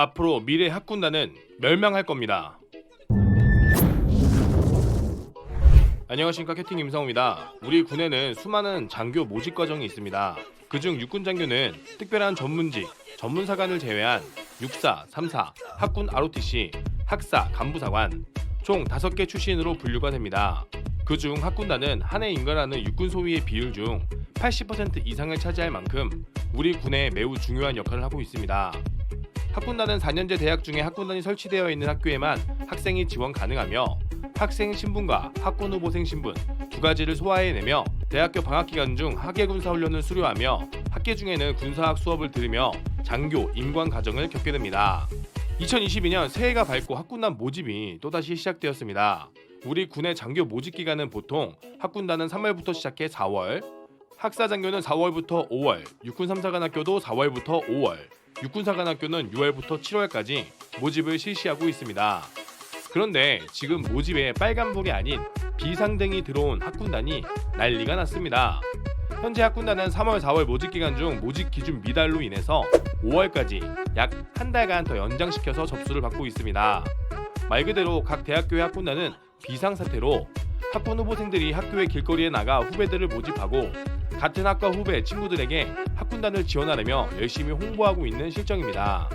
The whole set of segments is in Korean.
앞으로 미래 학군단은 멸망할 겁니다. 안녕하십니까, 캡틴 임성우입니다. 우리 군에는 수많은 장교 모집 과정이 있습니다. 그중 육군 장교는 특별한 전문직, 전문사관을 제외한 육사, 삼사, 학군 ROTC, 학사, 간부사관 총 5개 출신으로 분류가 됩니다. 그중 학군단은 한 해 인가라는 육군 소위의 비율 중 80% 이상을 차지할 만큼 우리 군에 매우 중요한 역할을 하고 있습니다. 학군단은 4년제 대학 중에 학군단이 설치되어 있는 학교에만 학생이 지원 가능하며 학생 신분과 학군 후보생 신분 두 가지를 소화해내며 대학교 방학 기간 중 학예군사 훈련을 수료하며 학계 중에는 군사학 수업을 들으며 장교, 임관 과정을 겪게 됩니다. 2022년 새해가 밝고 학군단 모집이 또다시 시작되었습니다. 우리 군의 장교 모집 기간은 보통 학군단은 3월부터 시작해 4월, 학사장교는 4월부터 5월, 육군삼사관학교도 4월부터 5월, 육군사관학교는 6월부터 7월까지 모집을 실시하고 있습니다. 그런데 지금 모집에 빨간불이 아닌 비상등이 들어온 학군단이 난리가 났습니다. 현재 학군단은 3월, 4월 모집 기간 중 모집 기준 미달로 인해서 5월까지 약 한 달간 더 연장시켜서 접수를 받고 있습니다. 말 그대로 각 대학교의 학군단은 비상사태로 학군 후보생들이 학교의 길거리에 나가 후배들을 모집하고 같은 학과 후배 친구들에게 학군단을 지원하려며 열심히 홍보하고 있는 실정입니다.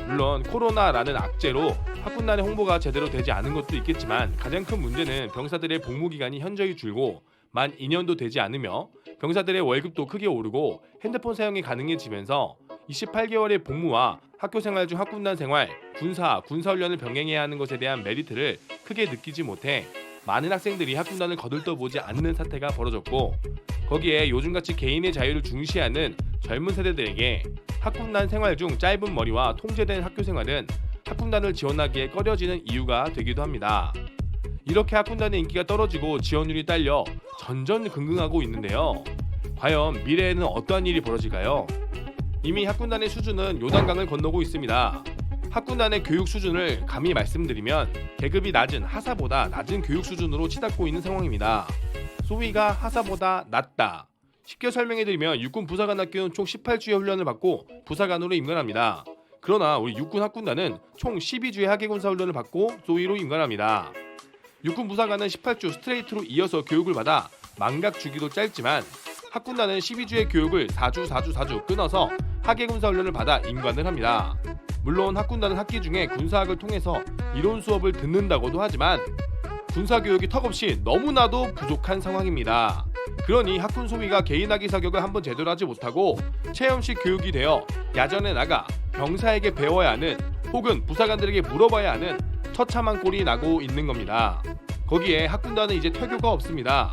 물론 코로나라는 악재로 학군단의 홍보가 제대로 되지 않은 것도 있겠지만 가장 큰 문제는 병사들의 복무기간이 현저히 줄고 만 2년도 되지 않으며 병사들의 월급도 크게 오르고 핸드폰 사용이 가능해지면서 28개월의 복무와 학교생활 중 학군단 생활, 군사훈련을 병행해야 하는 것에 대한 메리트를 크게 느끼지 못해 많은 학생들이 학군단을 거들떠보지 않는 사태가 벌어졌고 거기에 요즘같이 개인의 자유를 중시하는 젊은 세대들에게 학군단 생활 중 짧은 머리와 통제된 학교 생활은 학군단을 지원하기에 꺼려지는 이유가 되기도 합니다. 이렇게 학군단의 인기가 떨어지고 지원율이 딸려 전전긍긍하고 있는데요. 과연 미래에는 어떠한 일이 벌어질까요? 이미 학군단의 수준은 요단강을 건너고 있습니다. 학군단의 교육 수준을 감히 말씀드리면 계급이 낮은 하사보다 낮은 교육 수준으로 치닫고 있는 상황입니다. 소위가 하사보다 낮다. 쉽게 설명해드리면 육군 부사관학교는 총 18주의 훈련을 받고 부사관으로 임관합니다. 그러나 우리 육군 학군단은 총 12주의 학예군사 훈련을 받고 소위로 임관합니다. 육군 부사관은 18주 스트레이트로 이어서 교육을 받아 망각 주기도 짧지만 학군단은 12주의 교육을 4주 끊어서 학예군사 훈련을 받아 임관을 합니다. 물론 학군단은 학기 중에 군사학을 통해서 이론 수업을 듣는다고도 하지만 군사교육이 턱없이 너무나도 부족한 상황입니다. 그러니 학군 소위가 개인학위 사격을 한번 제대로 하지 못하고 체험식 교육이 되어 야전에 나가 병사에게 배워야 하는 혹은 부사관들에게 물어봐야 하는 처참한 꼴이 나고 있는 겁니다. 거기에 학군단은 이제 퇴교가 없습니다.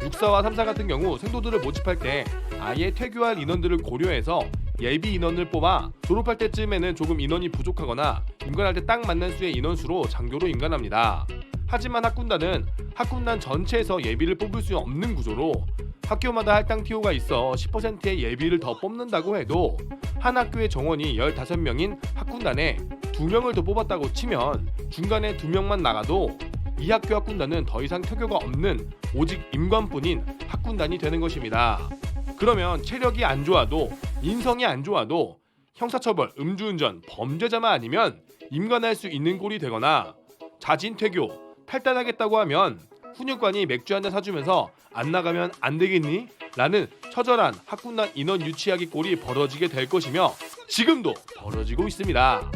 육사와 삼사 같은 경우 생도들을 모집할 때 아예 퇴교할 인원들을 고려해서 예비 인원을 뽑아 졸업할 때쯤에는 조금 인원이 부족하거나 임관할 때 딱 맞는 수의 인원수로 장교로 임관합니다. 하지만 학군단은 학군단 전체에서 예비를 뽑을 수 없는 구조로 학교마다 할당 TO가 있어 10%의 예비를 더 뽑는다고 해도 한 학교의 정원이 15명인 학군단에 2명을 더 뽑았다고 치면 중간에 2명만 나가도 이 학교 학군단은 더 이상 퇴교가 없는 오직 임관뿐인 학군단이 되는 것입니다. 그러면 체력이 안 좋아도 인성이 안 좋아도 형사처벌, 음주운전, 범죄자만 아니면 임관할 수 있는 꼴이 되거나 자진 퇴교, 탈단하겠다고 하면 훈육관이 맥주 한잔 사주면서 안 나가면 안 되겠니? 라는 처절한 학군단 인원 유치하기 꼴이 벌어지게 될 것이며 지금도 벌어지고 있습니다.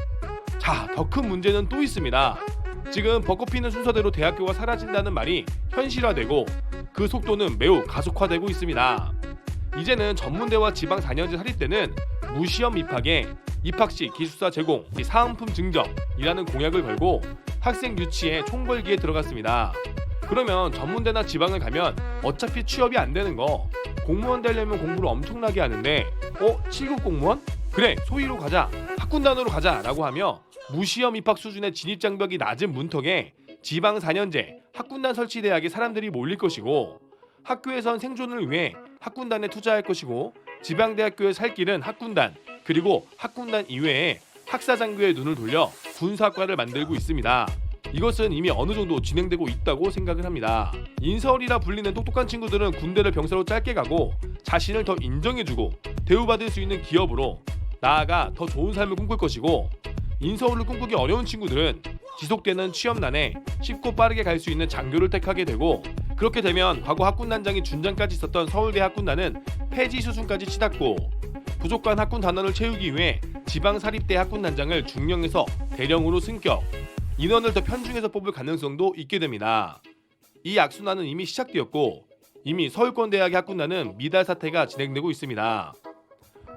자, 더 큰 문제는 또 있습니다. 지금 벚꽃 피는 순서대로 대학교가 사라진다는 말이 현실화되고 그 속도는 매우 가속화되고 있습니다. 이제는 전문대와 지방 4년제 사립대는 무시험 입학에 입학시 기숙사 제공, 사은품 증정이라는 공약을 걸고 학생 유치에 총궐기에 들어갔습니다. 그러면 전문대나 지방을 가면 어차피 취업이 안 되는 거 공무원 되려면 공부를 엄청나게 하는데 7급 공무원? 그래 소위로 가자, 학군단으로 가자 라고 하며 무시험 입학 수준의 진입장벽이 낮은 문턱에 지방 4년제 학군단 설치 대학에 사람들이 몰릴 것이고 학교에선 생존을 위해 학군단에 투자할 것이고 지방대학교의 살 길은 학군단 그리고 학군단 이외에 학사장교의 눈을 돌려 군사학과를 만들고 있습니다. 이것은 이미 어느 정도 진행되고 있다고 생각을 합니다. 인서울이라 불리는 똑똑한 친구들은 군대를 병사로 짧게 가고 자신을 더 인정해주고 대우받을 수 있는 기업으로 나아가 더 좋은 삶을 꿈꿀 것이고 인서울을 꿈꾸기 어려운 친구들은 지속되는 취업난에 쉽고 빠르게 갈 수 있는 장교를 택하게 되고, 그렇게 되면 과거 학군단장이 준장까지 있었던 서울대 학군단은 폐지 수순까지 치닫고, 부족한 학군 단원을 채우기 위해 지방사립대 학군단장을 중령에서 대령으로 승격, 인원을 더 편중해서 뽑을 가능성도 있게 됩니다. 이 악순환은 이미 시작되었고, 이미 서울권대학의 학군단은 미달 사태가 진행되고 있습니다.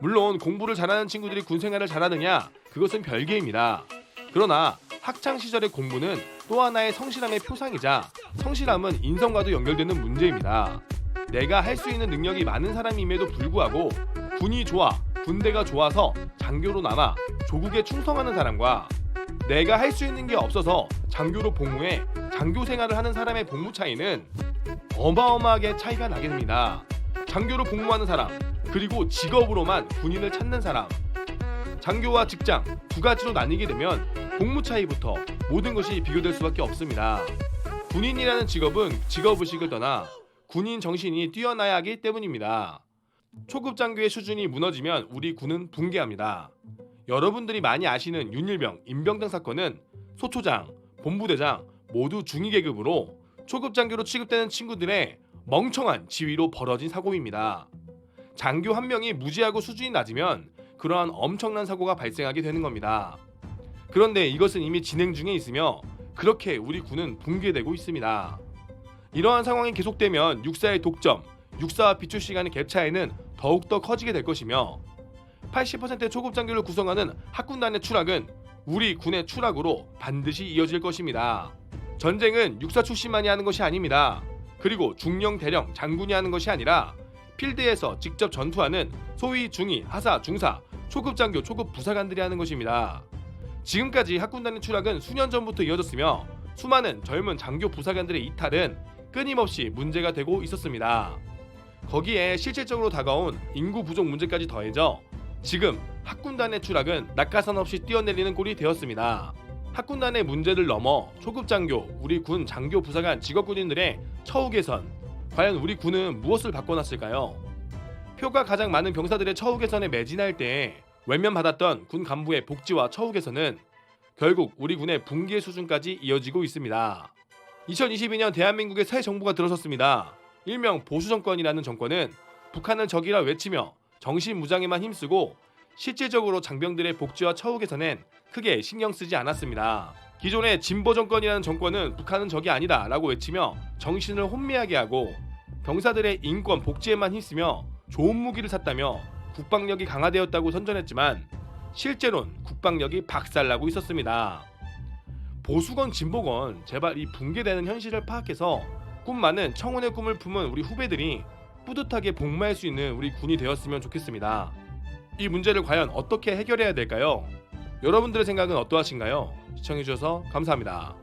물론 공부를 잘하는 친구들이 군생활을 잘하느냐, 그것은 별개입니다. 그러나 학창시절의 공부는 또 하나의 성실함의 표상이자, 성실함은 인성과도 연결되는 문제입니다. 내가 할 수 있는 능력이 많은 사람임에도 불구하고 군이 좋아, 군대가 좋아서 장교로 남아 조국에 충성하는 사람과, 내가 할 수 있는 게 없어서 장교로 복무해 장교 생활을 하는 사람의 복무 차이는 어마어마하게 차이가 나게 됩니다. 장교로 복무하는 사람, 그리고 직업으로만 군인을 찾는 사람, 장교와 직장 두 가지로 나뉘게 되면 복무 차이부터 모든 것이 비교될 수밖에 없습니다. 군인이라는 직업은 직업의식을 떠나 군인 정신이 뛰어나야 하기 때문입니다. 초급 장교의 수준이 무너지면 우리 군은 붕괴합니다. 여러분들이 많이 아시는 윤일병, 임병등 사건은 소초장, 본부대장 모두 중위 계급으로 초급 장교로 취급되는 친구들의 멍청한 지위로 벌어진 사고입니다. 장교 한 명이 무지하고 수준이 낮으면 그러한 엄청난 사고가 발생하게 되는 겁니다. 그런데 이것은 이미 진행 중에 있으며 그렇게 우리 군은 붕괴되고 있습니다. 이러한 상황이 계속되면 육사의 독점, 육사와 비추시 간의 갭 차이는 더욱더 커지게 될 것이며, 80%의 초급 장교를 구성하는 학군단의 추락은 우리 군의 추락으로 반드시 이어질 것입니다. 전쟁은 육사 출신만이 하는 것이 아닙니다. 그리고 중령, 대령, 장군이 하는 것이 아니라 필드에서 직접 전투하는 소위 중위, 하사, 중사, 초급 장교, 초급 부사관들이 하는 것입니다. 지금까지 학군단의 추락은 수년 전부터 이어졌으며 수많은 젊은 장교 부사관들의 이탈은 끊임없이 문제가 되고 있었습니다. 거기에 실질적으로 다가온 인구 부족 문제까지 더해져 지금 학군단의 추락은 낙하산 없이 뛰어내리는 꼴이 되었습니다. 학군단의 문제를 넘어 초급 장교, 우리 군 장교 부사관 직업군인들의 처우 개선, 과연 우리 군은 무엇을 바꿔놨을까요? 표가 가장 많은 병사들의 처우 개선에 매진할 때 외면받았던 군 간부의 복지와 처우 개선은 결국 우리 군의 붕괴 수준까지 이어지고 있습니다. 2022년 대한민국의 새 정부가 들어섰습니다. 일명 보수정권이라는 정권은 북한을 적이라 외치며 정신무장에만 힘쓰고 실질적으로 장병들의 복지와 처우 개선엔 크게 신경 쓰지 않았습니다. 기존의 진보정권이라는 정권은 북한은 적이 아니다 라고 외치며 정신을 혼미하게 하고 병사들의 인권 복지에만 힘쓰며 좋은 무기를 샀다며 국방력이 강화되었다고 선전했지만 실제로는 국방력이 박살나고 있었습니다. 보수건 진보건 제발 이 붕괴되는 현실을 파악해서 꿈 많은 청운의 꿈을 품은 우리 후배들이 뿌듯하게 복무할 수 있는 우리 군이 되었으면 좋겠습니다. 이 문제를 과연 어떻게 해결해야 될까요? 여러분들의 생각은 어떠하신가요? 시청해주셔서 감사합니다.